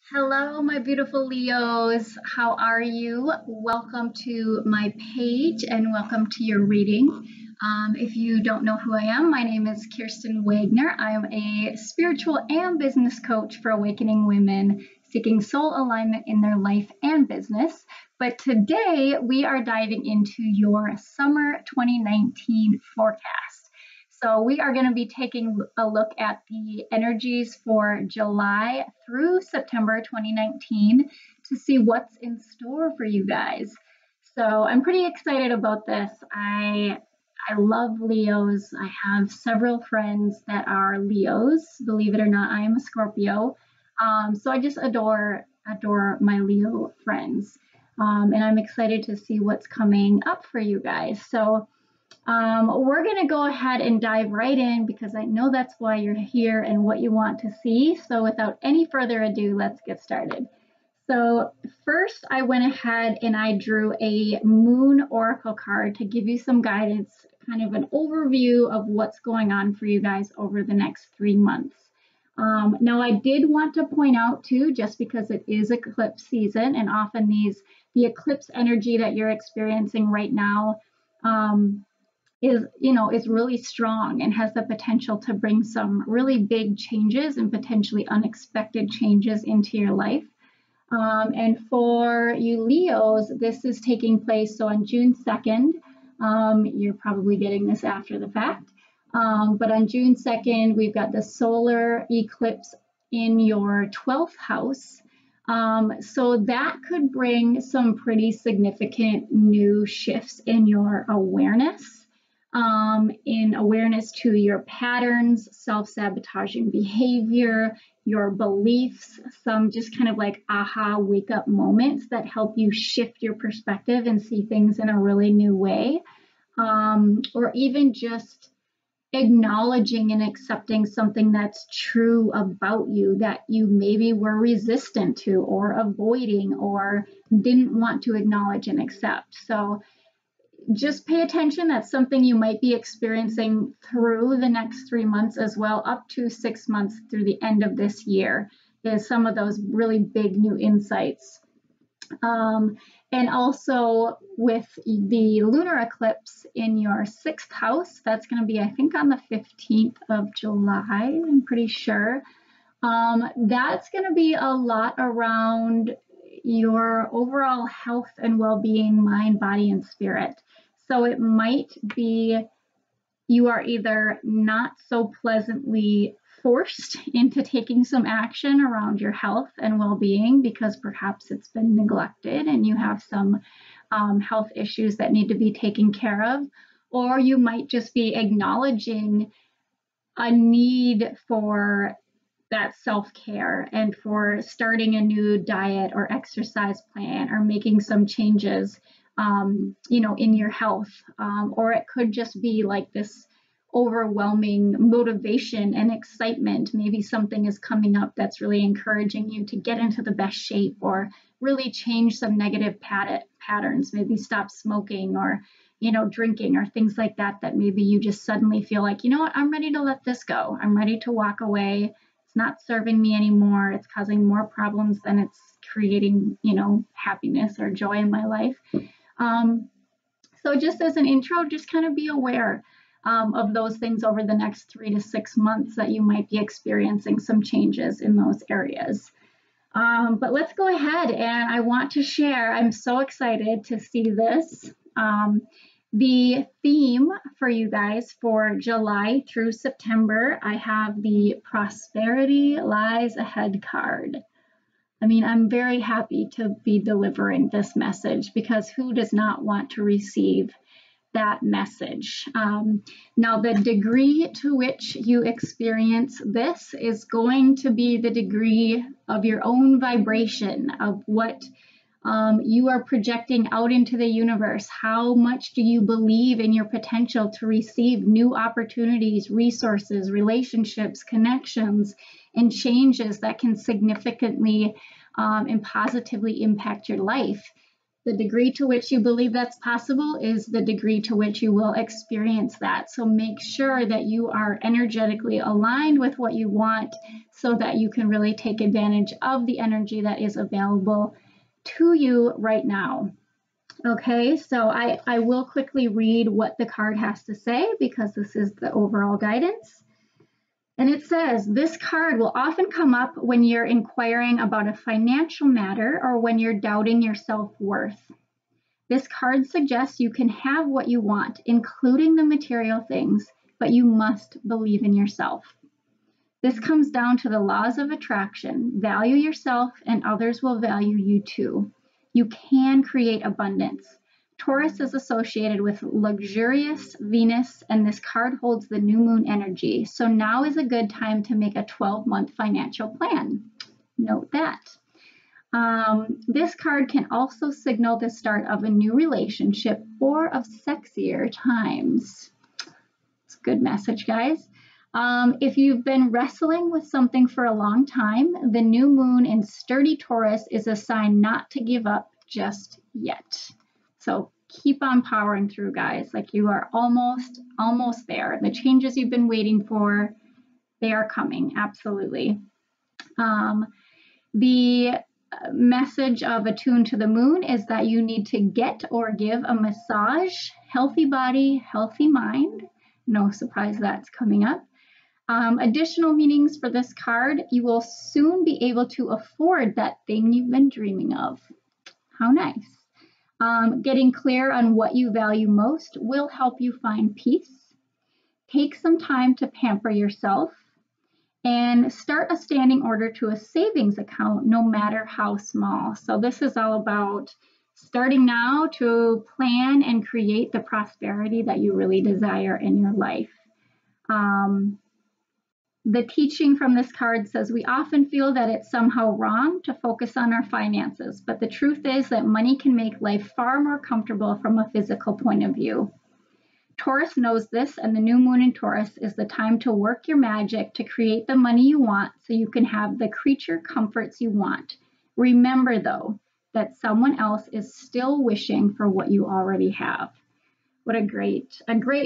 Hello, my beautiful Leos. How are you? Welcome to my page and welcome to your reading. If you don't know who I am, my name is Kirsten Wagner. I am a spiritual and business coach for awakening women seeking soul alignment in their life and business. But today we are diving into your summer 2019 forecast. So we are going to be taking a look at the energies for July through September 2019 to see what's in store for you guys. So I'm pretty excited about this. I love Leos. I have several friends that are Leos. Believe it or not, I am a Scorpio. So I just adore my Leo friends. And I'm excited to see what's coming up for you guys. So we're going to go ahead and dive right in because I know that's why you're here and what you want to see. So without any further ado, let's get started. So first I went ahead and I drew a moon oracle card to give you some guidance, kind of an overview of what's going on for you guys over the next 3 months. Now I did want to point out too, just because it is eclipse season and often the eclipse energy that you're experiencing right now is really strong and has the potential to bring some really big changes and potentially unexpected changes into your life. And for you Leos, this is taking place so on June 2nd. You're probably getting this after the fact. But on June 2nd, we've got the solar eclipse in your 12th house. So that could bring some pretty significant new shifts in your awareness. In awareness to your patterns, self-sabotaging behavior, your beliefs, some just kind of like aha wake up moments that help you shift your perspective and see things in a really new way. Or even just acknowledging and accepting something that's true about you that you maybe were resistant to or avoiding or didn't want to acknowledge and accept. So just pay attention. That's something you might be experiencing through the next 3 months as well, up to 6 months through the end of this year, is some of those really big new insights. And also with the lunar eclipse in your 6th house, that's going to be, I think, on the 15th of July, I'm pretty sure. That's going to be a lot around your overall health and well-being, mind, body, and spirit. So it might be you are either not so pleasantly forced into taking some action around your health and well-being because perhaps it's been neglected and you have some health issues that need to be taken care of, or you might just be acknowledging a need for that self-care and for starting a new diet or exercise plan or making some changes, in your health. Or it could just be like this overwhelming motivation and excitement. Maybe something is coming up that's really encouraging you to get into the best shape or really change some negative patterns, maybe stop smoking or drinking or things like that, that maybe you just suddenly feel like, you know what, I'm ready to let this go. I'm ready to walk away. It's not serving me anymore. It's causing more problems than it's creating, happiness or joy in my life. So just as an intro, just kind of be aware of those things over the next 3 to 6 months that you might be experiencing some changes in those areas. But let's go ahead and I want to share, I'm so excited to see this. The theme for you guys for July through September, I have the Prosperity Lies Ahead card. I mean, I'm very happy to be delivering this message because who does not want to receive that message? Now, the degree to which you experience this is going to be the degree of your own vibration, of what you are projecting out into the universe. How much do you believe in your potential to receive new opportunities, resources, relationships, connections, and changes that can significantly and positively impact your life? The degree to which you believe that's possible is the degree to which you will experience that. So make sure that you are energetically aligned with what you want so that you can really take advantage of the energy that is available to you right now. Okay, so I will quickly read what the card has to say because this is the overall guidance. And it says, this card will often come up when you're inquiring about a financial matter or when you're doubting your self-worth. This card suggests you can have what you want, including the material things, but you must believe in yourself. This comes down to the laws of attraction. Value yourself and others will value you too. You can create abundance. Taurus is associated with luxurious Venus, and this card holds the new moon energy. So now is a good time to make a 12-month financial plan. Note that. This card can also signal the start of a new relationship or of sexier times. It's a good message, guys. If you've been wrestling with something for a long time, the new moon in sturdy Taurus is a sign not to give up just yet. So keep on powering through, guys. Like you are almost there. The changes you've been waiting for, they are coming, absolutely. The message of Attune to the Moon is that you need to get or give a massage. Healthy body, healthy mind. No surprise that's coming up. Additional meanings for this card, you will soon be able to afford that thing you've been dreaming of. How nice. Getting clear on what you value most will help you find peace. Take some time to pamper yourself and start a standing order to a savings account, no matter how small. So this is all about starting now to plan and create the prosperity that you really desire in your life. The teaching from this card says we often feel that it's somehow wrong to focus on our finances, but the truth is that money can make life far more comfortable from a physical point of view. Taurus knows this, and the new moon in Taurus is the time to work your magic to create the money you want so you can have the creature comforts you want. Remember, though, that someone else is still wishing for what you already have. What a great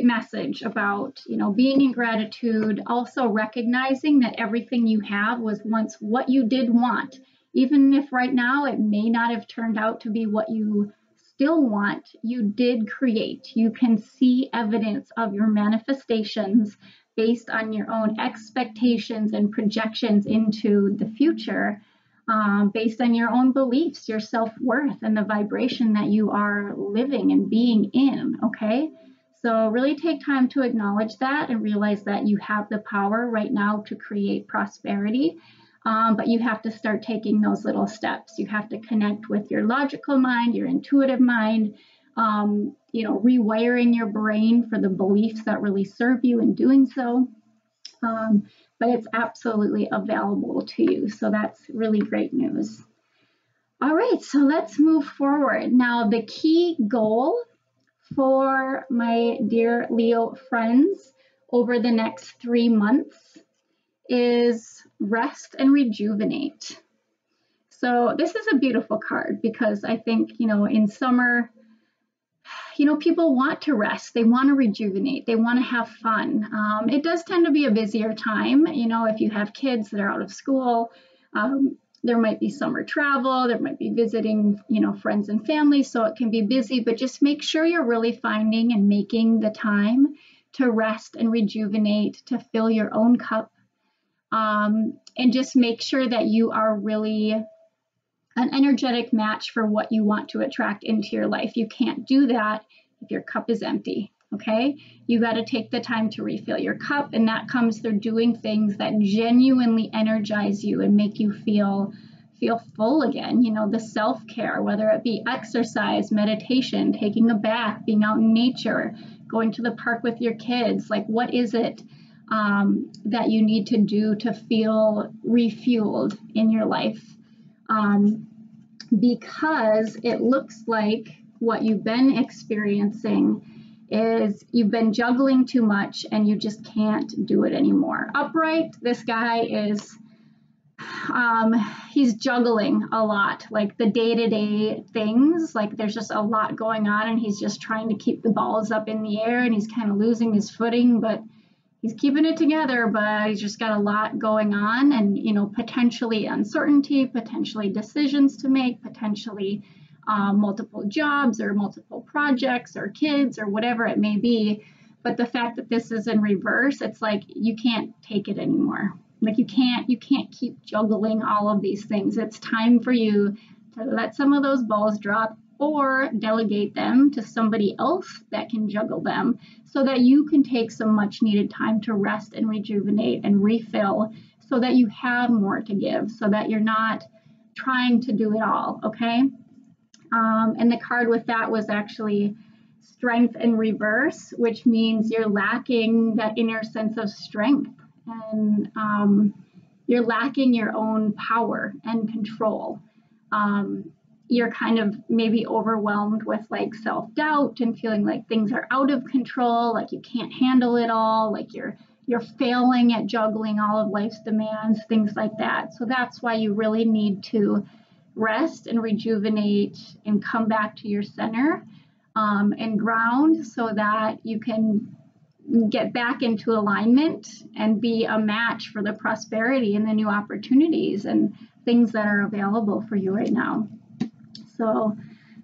message about, being in gratitude, also recognizing that everything you have was once what you did want. Even if right now it may not have turned out to be what you still want, you did create. You can see evidence of your manifestations based on your own expectations and projections into the future. Based on your own beliefs, your self-worth, and the vibration that you are living and being in, okay? So really take time to acknowledge that and realize that you have the power right now to create prosperity, but you have to start taking those little steps. You have to connect with your logical mind, your intuitive mind, rewiring your brain for the beliefs that really serve you in doing so. But it's absolutely available to you. So that's really great news. All right, so let's move forward. Now, the key goal for my dear Leo friends over the next 3 months is rest and rejuvenate. So this is a beautiful card because I think, in summer, people want to rest, they want to rejuvenate, they want to have fun. It does tend to be a busier time, if you have kids that are out of school, there might be summer travel, there might be visiting, friends and family, so it can be busy, but just make sure you're really finding and making the time to rest and rejuvenate, to fill your own cup, and just make sure that you are really an energetic match for what you want to attract into your life. You can't do that if your cup is empty, okay? You got to take the time to refill your cup, and that comes through doing things that genuinely energize you and make you feel full again. The self-care, whether it be exercise, meditation, taking a bath, being out in nature, going to the park with your kids. Like, what is it that you need to do to feel refueled in your life? Because it looks like what you've been experiencing is you've been juggling too much and you just can't do it anymore. Upright, this guy is he's juggling a lot, like the day-to-day things, like there's just a lot going on and he's just trying to keep the balls up in the air and he's kind of losing his footing, but he's keeping it together, but he's just got a lot going on and, you know, potentially uncertainty, potentially decisions to make, potentially multiple jobs or multiple projects or kids or whatever it may be. But the fact that this is in reverse, it's like you can't take it anymore. Like you can't keep juggling all of these things. It's time for you to let some of those balls drop or delegate them to somebody else that can juggle them so that you can take some much needed time to rest and rejuvenate and refill so that you have more to give, so that you're not trying to do it all, okay? And the card with that was actually strength in reverse, which means you're lacking that inner sense of strength and you're lacking your own power and control. You're kind of maybe overwhelmed with like self-doubt and feeling like things are out of control, like you can't handle it all, like you're failing at juggling all of life's demands, things like that. So that's why you really need to rest and rejuvenate and come back to your center and ground so that you can get back into alignment and be a match for the prosperity and the new opportunities and things that are available for you right now. So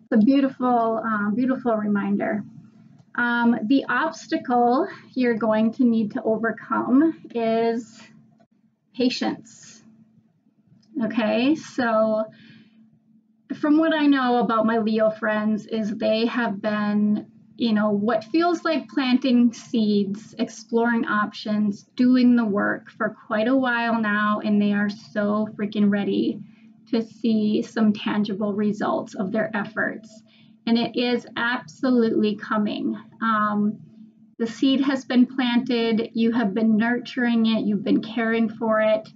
it's a beautiful, beautiful reminder. The obstacle you're going to need to overcome is patience. Okay, so from what I know about my Leo friends is they have been, you know, what feels like planting seeds, exploring options, doing the work for quite a while now, and they are so freaking ready to see some tangible results of their efforts. And it is absolutely coming. The seed has been planted, you have been nurturing it, you've been caring for it.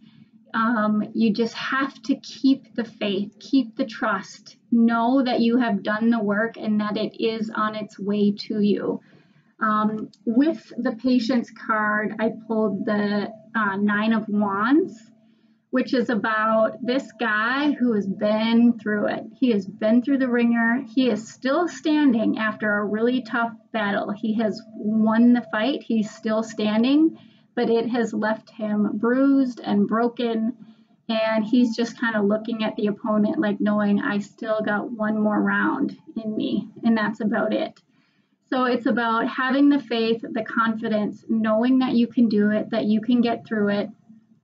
You just have to keep the faith, keep the trust, know that you have done the work and that it is on its way to you. With the patience card, I pulled the 9 of Wands, which is about this guy who has been through it. He has been through the ringer. He is still standing after a really tough battle. He has won the fight. He's still standing, but it has left him bruised and broken. And he's just kind of looking at the opponent like knowing I still got one more round in me, and that's about it. So it's about having the faith, the confidence, knowing that you can do it, that you can get through it.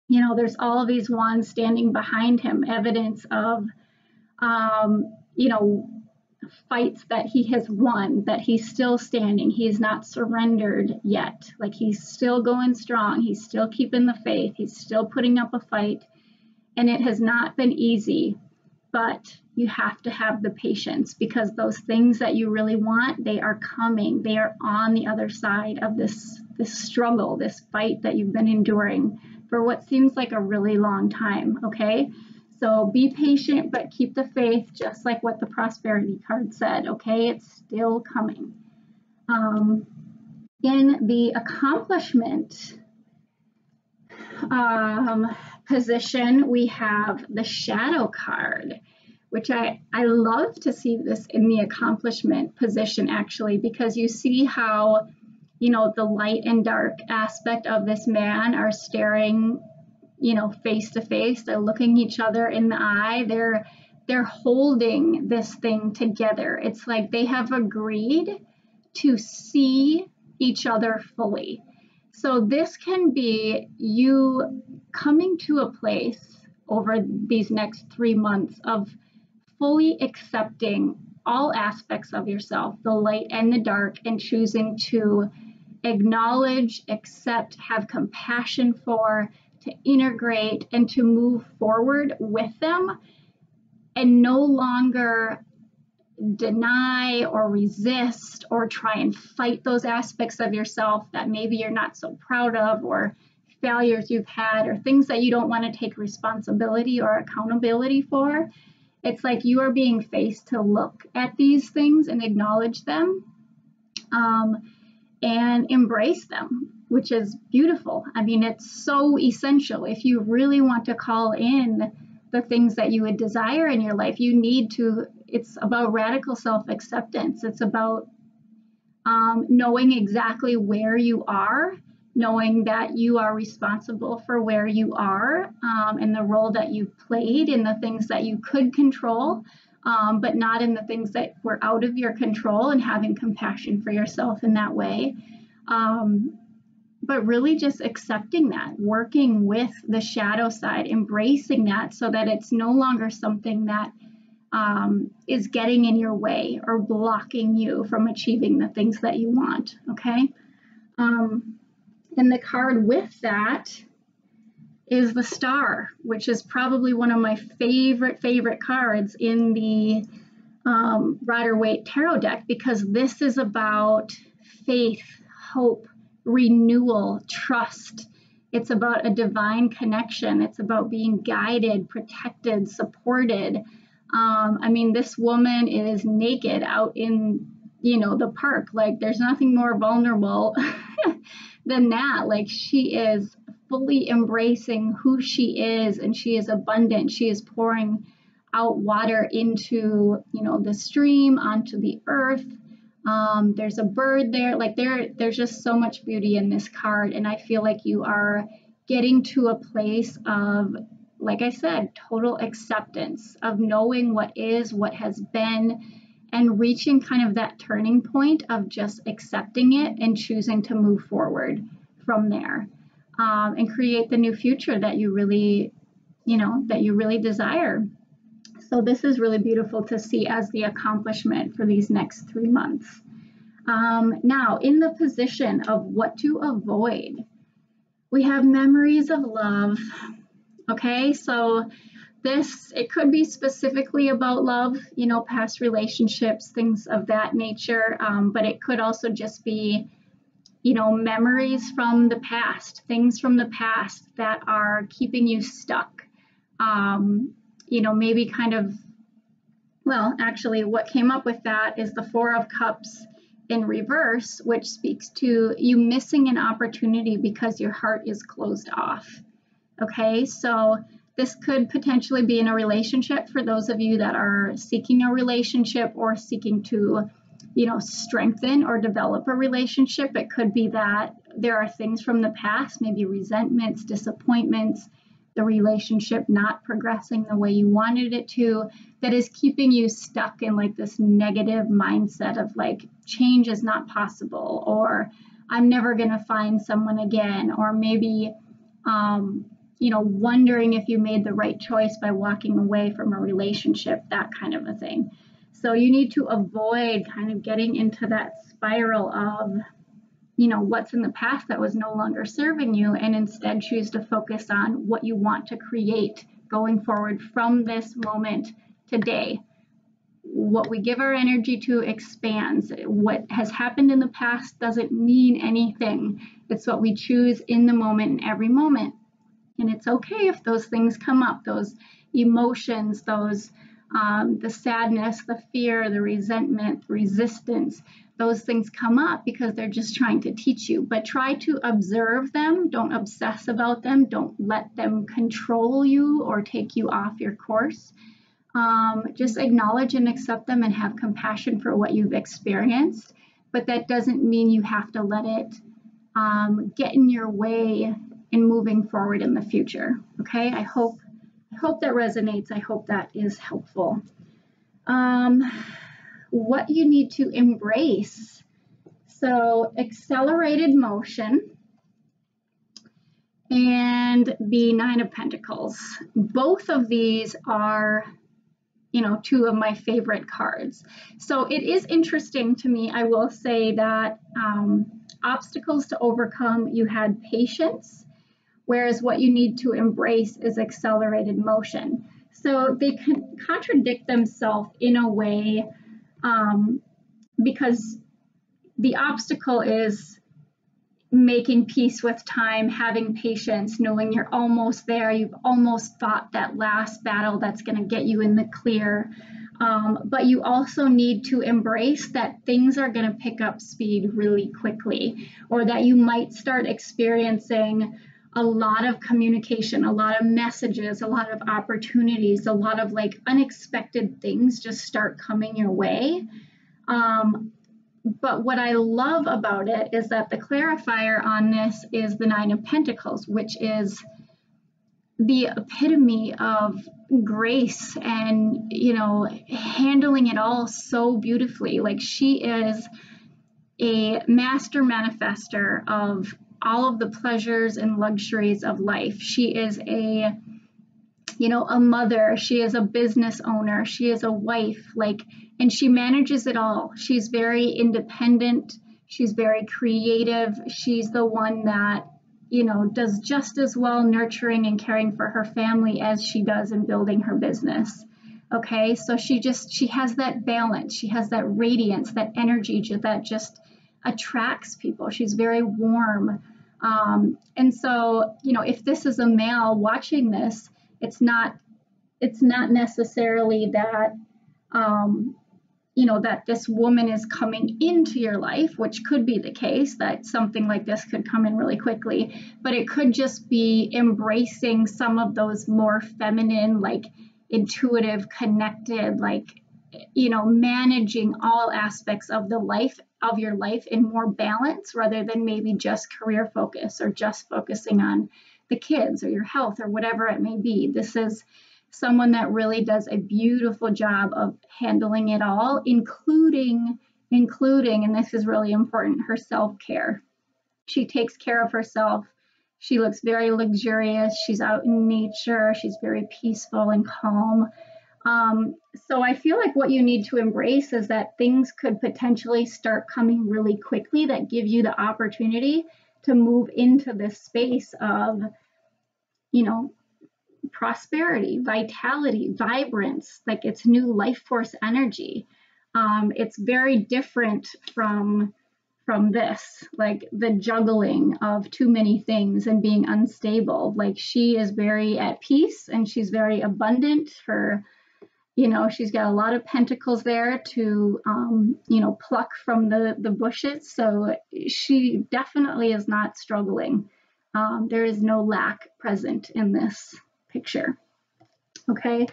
You know, there's all of these wands standing behind him, evidence of, you know, fights that he has won, that he's still standing. He's not surrendered yet. Like he's still going strong. He's still keeping the faith. He's still putting up a fight. And it has not been easy, but you have to have the patience because those things that you really want, they are coming. They are on the other side of this struggle, this fight that you've been enduring for what seems like a really long time, okay? So be patient, but keep the faith, just like what the prosperity card said, okay? It's still coming. In the accomplishment position, we have the shadow card, which I love to see this in the accomplishment position, actually, because you see how, you know, the light and dark aspect of this man are staring, you know, face to face. They're looking each other in the eye. They're holding this thing together. It's like they have agreed to see each other fully. So this can be you coming to a place over these next 3 months of fully accepting all aspects of yourself, the light and the dark, and choosing to acknowledge, accept, have compassion for, to integrate, and to move forward with them, and no longer deny or resist or try and fight those aspects of yourself that maybe you're not so proud of, or failures you've had, or things that you don't want to take responsibility or accountability for. It's like you are being faced to look at these things and acknowledge them and embrace them. which is beautiful. I mean, it's so essential. If you really want to call in the things that you would desire in your life, you need to, it's about radical self-acceptance. It's about knowing exactly where you are, knowing that you are responsible for where you are, and the role that you played in the things that you could control, but not in the things that were out of your control, and having compassion for yourself in that way. But really just accepting that, working with the shadow side, embracing that so that it's no longer something that is getting in your way or blocking you from achieving the things that you want, okay? And the card with that is the Star, which is probably one of my favorite cards in the Rider-Waite Tarot deck, because this is about faith, hope, renewal, trust. It's about a divine connection. It's about being guided, protected, supported. I mean, this woman is naked out in, the park. Like, there's nothing more vulnerable than that. Like, she is fully embracing who she is, and she is abundant. She is pouring out water into, the stream, onto the earth. There's a bird there. Like, there's just so much beauty in this card. And I feel like you are getting to a place of, like I said, total acceptance of knowing what is, what has been, and reaching kind of that turning point of just accepting it and choosing to move forward from there, and create the new future that you really, desire. So this is really beautiful to see as the accomplishment for these next 3 months. Now, in the position of what to avoid, we have memories of love. Okay, so it could be specifically about love, past relationships, things of that nature, but it could also just be, memories from the past, things from the past that are keeping you stuck. Maybe kind of, well, actually what came up with that is the Four of Cups in reverse, which speaks to you missing an opportunity because your heart is closed off. Okay, so this could potentially be in a relationship for those of you that are seeking a relationship or seeking to, strengthen or develop a relationship. It could be that there are things from the past, maybe resentments, disappointments, the relationship not progressing the way you wanted it to, that is keeping you stuck in like this negative mindset of like, change is not possible, or I'm never going to find someone again, or maybe, wondering if you made the right choice by walking away from a relationship, that kind of a thing. So you need to avoid kind of getting into that spiral of, what's in the past that was no longer serving you, and instead choose to focus on what you want to create going forward from this moment today. What we give our energy to expands. What has happened in the past doesn't mean anything. It's what we choose in the moment, in every moment. And it's okay if those things come up, those emotions, those the sadness, the fear, the resentment, resistance, those things come up because they're just trying to teach you. But try to observe them. Don't obsess about them. Don't let them control you or take you off your course. Just acknowledge and accept them and have compassion for what you've experienced. But that doesn't mean you have to let it get in your way in moving forward in the future. Okay, I hope that resonates. I hope that is helpful. What you need to embrace. So accelerated motion and the Nine of Pentacles. Both of these are, two of my favorite cards. So it is interesting to me, I will say that obstacles to overcome, you had patience, whereas what you need to embrace is accelerated motion. So they can contradict themselves in a way, because the obstacle is, making peace with time, having patience, knowing you're almost there. You've almost fought that last battle that's going to get you in the clear. But you also need to embrace that things are going to pick up speed really quickly, or that you might start experiencing a lot of communication, a lot of messages, a lot of opportunities, a lot of like unexpected things just start coming your way. But what I love about it is that the clarifier on this is the Nine of Pentacles, which is the epitome of grace and, you know, handling it all so beautifully. Like, she is a master manifester of all of the pleasures and luxuries of life. She is a, you know, a mother, she is a business owner, she is a wife, like, and she manages it all. She's very independent, she's very creative, she's the one that, you know, does just as well nurturing and caring for her family as she does in building her business. Okay, so she has that balance, she has that radiance, that energy that just attracts people. She's very warm. And so, you know, if this is a male watching this, it's not necessarily that, you know, that this woman is coming into your life, which could be the case, that something like this could come in really quickly, but it could just be embracing some of those more feminine, like intuitive, connected, like, you know, managing all aspects of your life in more balance, rather than maybe just career focus or just focusing on the kids or your health or whatever it may be. This is someone that really does a beautiful job of handling it all, including, and this is really important, her self-care. She takes care of herself. She looks very luxurious. She's out in nature. She's very peaceful and calm. So I feel like what you need to embrace is that things could potentially start coming really quickly that give you the opportunity to move into this space of, you know, prosperity, vitality, vibrance, like it's new life force energy. It's very different from this, like the juggling of too many things and being unstable. Like, she is very at peace and she's very abundant. You know, she's got a lot of pentacles there to, you know, pluck from the bushes. So she definitely is not struggling. There is no lack present in this picture. Okay.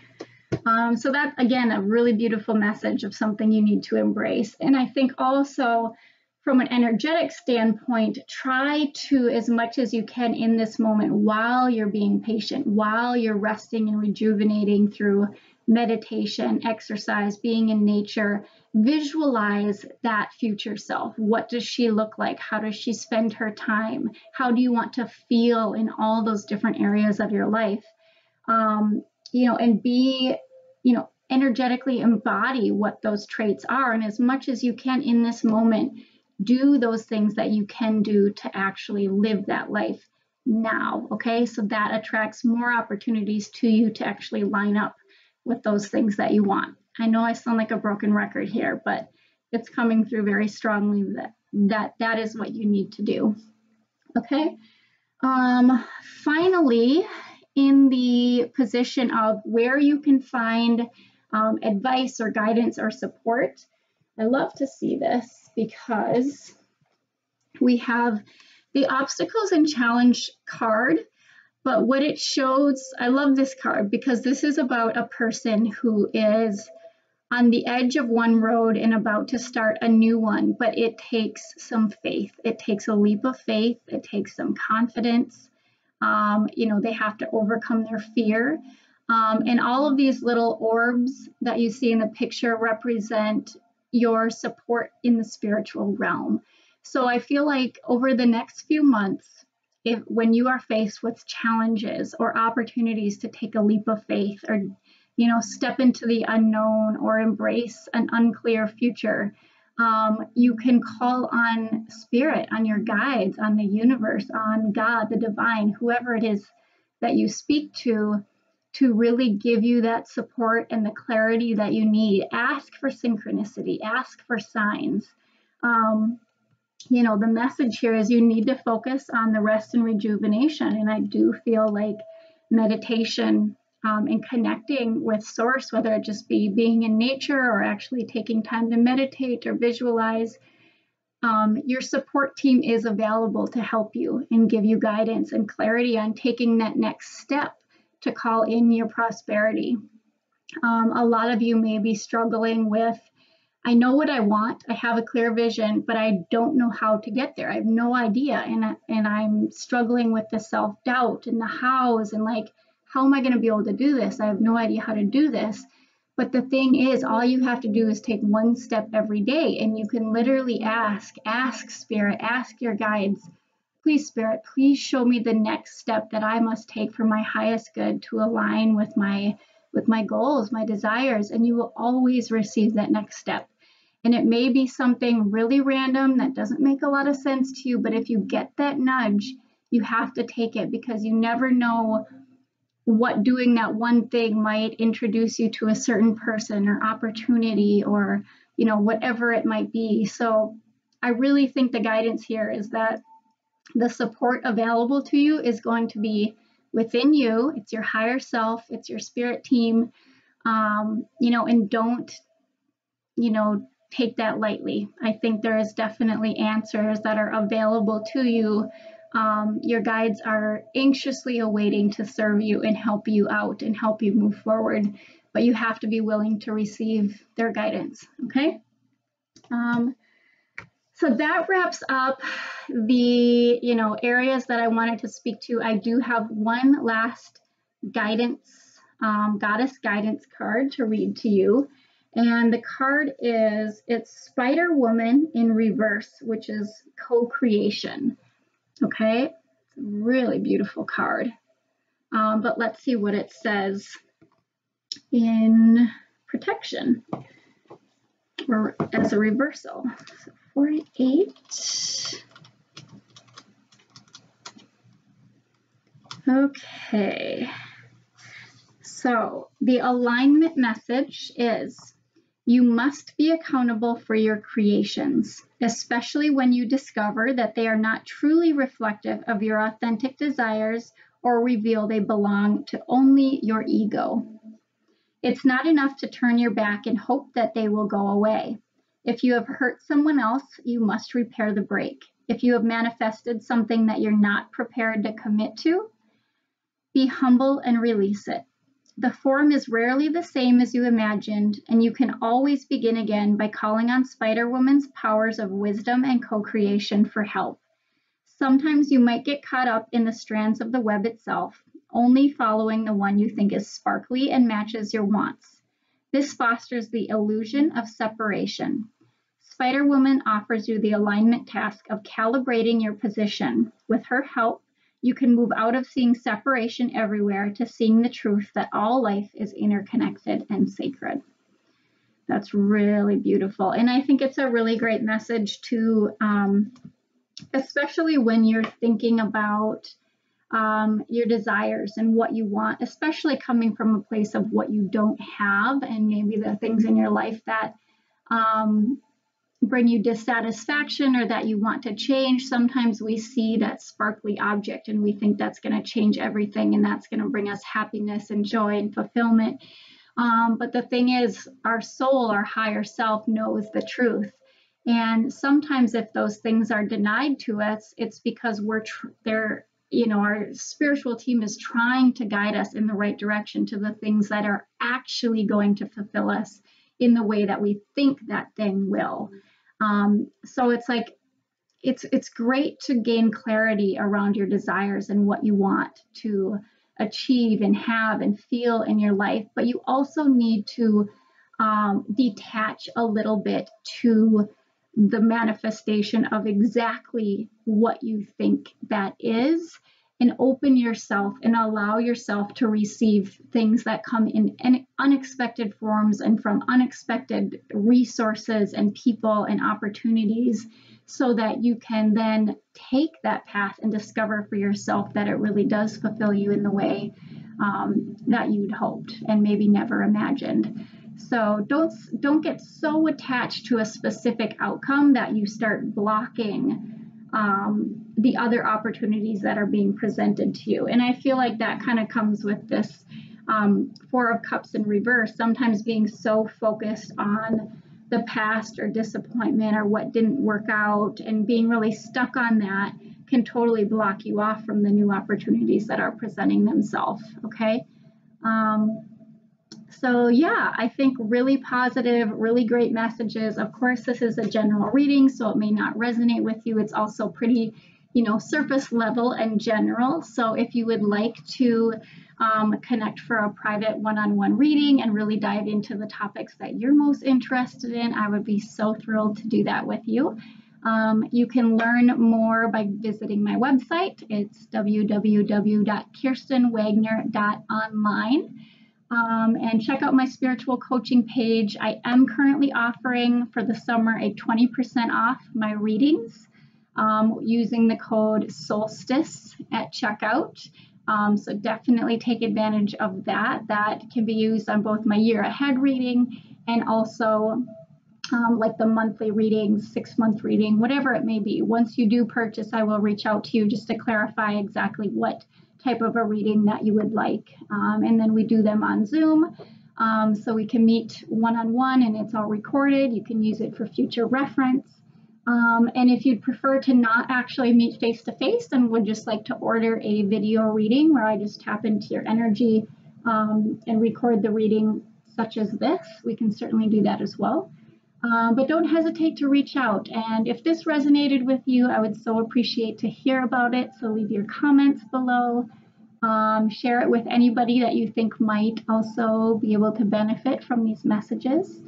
So that, again, a really beautiful message of something you need to embrace. And I think also from an energetic standpoint, try to, as much as you can in this moment, while you're being patient, while you're resting and rejuvenating through meditation, exercise, being in nature, visualize that future self. What does she look like? How does she spend her time? How do you want to feel in all those different areas of your life? You know, and be, you know, energetically embody what those traits are. And as much as you can in this moment, do those things that you can do to actually live that life now. Okay, so that attracts more opportunities to you to actually line up with those things that you want. I know I sound like a broken record here, but it's coming through very strongly that is what you need to do. Okay. Finally, in the position of where you can find advice or guidance or support, I love to see this because we have the obstacles and challenge card. But what it shows, I love this card because this is about a person who is on the edge of one road and about to start a new one, but it takes some faith. It takes a leap of faith. It takes some confidence. You know, they have to overcome their fear. And all of these little orbs that you see in the picture represent your support in the spiritual realm. So I feel like over the next few months, when you are faced with challenges or opportunities to take a leap of faith or, you know, step into the unknown or embrace an unclear future, you can call on spirit, on your guides, on the universe, on God, the divine, whoever it is that you speak to really give you that support and the clarity that you need. Ask for synchronicity, ask for signs. the message here is you need to focus on the rest and rejuvenation. And I do feel like meditation and connecting with source, whether it just be being in nature or actually taking time to meditate or visualize, your support team is available to help you and give you guidance and clarity on taking that next step to call in your prosperity. A lot of you may be struggling with, I know what I want, I have a clear vision, but I don't know how to get there. I have no idea. And I'm struggling with the self-doubt and the hows and like, how am I going to be able to do this? I have no idea how to do this. But the thing is, all you have to do is take one step every day, and you can literally ask Spirit, ask your guides, please Spirit, please show me the next step that I must take for my highest good to align with my goals, my desires, and you will always receive that next step. And it may be something really random that doesn't make a lot of sense to you, but if you get that nudge, you have to take it, because you never know what doing that one thing might introduce you to a certain person or opportunity or, whatever it might be. So I really think the guidance here is that the support available to you is going to be within you. It's your higher self, it's your spirit team, and don't, take that lightly. I think there is definitely answers that are available to you. Your guides are anxiously awaiting to serve you and help you out and help you move forward, but you have to be willing to receive their guidance, okay? So that wraps up the, areas that I wanted to speak to. I do have one last guidance, goddess guidance card to read to you. And the card it's Spider Woman in reverse, which is co-creation. Okay, it's a really beautiful card. But let's see what it says in protection or as a reversal. So 48. Okay. So the alignment message is, you must be accountable for your creations, especially when you discover that they are not truly reflective of your authentic desires or reveal they belong to only your ego. It's not enough to turn your back and hope that they will go away. If you have hurt someone else, you must repair the break. If you have manifested something that you're not prepared to commit to, be humble and release it. The form is rarely the same as you imagined, and you can always begin again by calling on Spider-Woman's powers of wisdom and co-creation for help. Sometimes you might get caught up in the strands of the web itself, only following the one you think is sparkly and matches your wants. This fosters the illusion of separation. Spider-Woman offers you the alignment task of calibrating your position. With her help, you can move out of seeing separation everywhere to seeing the truth that all life is interconnected and sacred. That's really beautiful. And I think it's a really great message to, especially when you're thinking about your desires and what you want, especially coming from a place of what you don't have and maybe the things in your life that bring you dissatisfaction or that you want to change. Sometimes we see that sparkly object and we think that's going to change everything and that's going to bring us happiness and joy and fulfillment. But the thing is, our soul, our higher self knows the truth. And sometimes if those things are denied to us, it's because our spiritual team is trying to guide us in the right direction to the things that are actually going to fulfill us in the way that we think that thing will. So it's like, it's great to gain clarity around your desires and what you want to achieve and have and feel in your life, but you also need to detach a little bit to the manifestation of exactly what you think that is, and open yourself and allow yourself to receive things that come in unexpected forms and from unexpected resources and people and opportunities, so that you can then take that path and discover for yourself that it really does fulfill you in the way that you'd hoped and maybe never imagined. So don't get so attached to a specific outcome that you start blocking the other opportunities that are being presented to you. And I feel like that kind of comes with this Four of Cups in reverse, sometimes being so focused on the past or disappointment or what didn't work out, and being really stuck on that can totally block you off from the new opportunities that are presenting themselves, okay? So yeah, I think really positive, really great messages. Of course, this is a general reading, so it may not resonate with you. It's also pretty, surface level and general. So if you would like to connect for a private one-on-one reading and really dive into the topics that you're most interested in, I would be so thrilled to do that with you. You can learn more by visiting my website. It's www.kirstenwagner.online. And check out my spiritual coaching page. I am currently offering for the summer a 20% off my readings using the code SOLSTICE at checkout. So definitely take advantage of that. That can be used on both my year ahead reading and also like the monthly readings, 6-month reading, whatever it may be. Once you do purchase, I will reach out to you just to clarify exactly what type of a reading that you would like. And then we do them on Zoom. So we can meet one-on-one and it's all recorded. You can use it for future reference. And if you'd prefer to not actually meet face-to-face and would just like to order a video reading where I just tap into your energy and record the reading such as this, we can certainly do that as well. But don't hesitate to reach out. And if this resonated with you, I would so appreciate to hear about it. So leave your comments below. Share it with anybody that you think might also be able to benefit from these messages.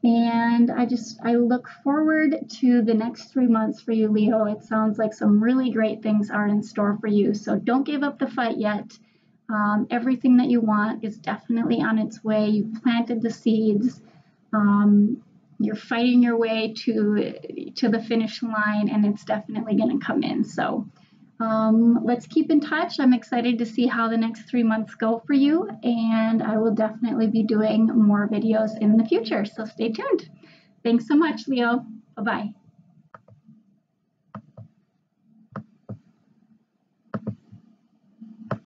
And I look forward to the next 3 months for you, Leo. It sounds like some really great things are in store for you. So don't give up the fight yet. Everything that you want is definitely on its way. You planted the seeds. You're fighting your way to the finish line, and it's definitely going to come in. So let's keep in touch. I'm excited to see how the next 3 months go for you, and I will definitely be doing more videos in the future. So stay tuned. Thanks so much, Leo. Bye-bye.